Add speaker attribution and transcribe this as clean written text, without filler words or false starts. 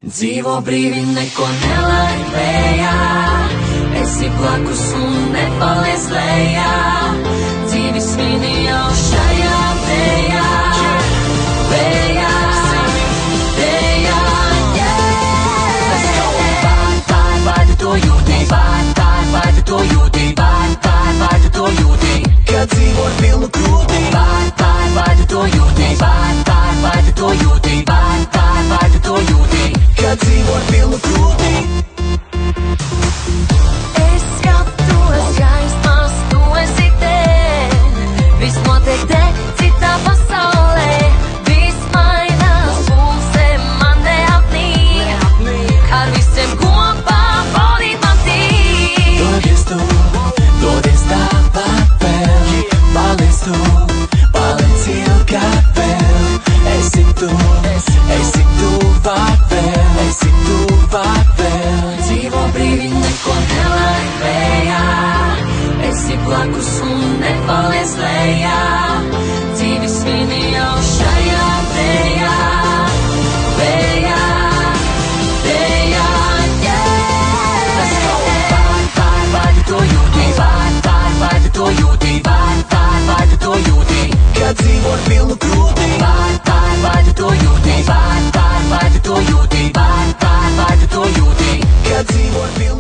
Speaker 1: Dzīvo brīvi, neko nelaimējā, esi blakus un nepaliec lejā, dzīvi svini jau šajā vējā, vējā, vējā, yeah! Vai tu to jūti, vai tu to jūti, vai tu to jūti, kad dzīvo ar pilnu krūti, vai tu to jūti, vai tu to jūti, vai tu to jūti, kad dzīvo ar pilnu krūti.
Speaker 2: Es skatos gaismās, tu esi te, viss notiek te, citā pasaulē, viss mainās, pulse man neapnīk, ar visiem kopā baudīt man tīk.
Speaker 1: Dodies tāpat vēl, paliec ilgāk vēl, esi tuvāk vēl, dzīvo brīvi, neko nelaimējā, esi blakus un nepaliec lejā, dzīvi svini jau šajā vējā, vējā, vējā, yeah! Vai tu to jūti, vai tu to jūti, vai tu to jūti, kad dzīvo ar pilnu krūti, vai tu to jūti, vai tu to jūti, vai tu to jūti, kad dzīvo ar pilnu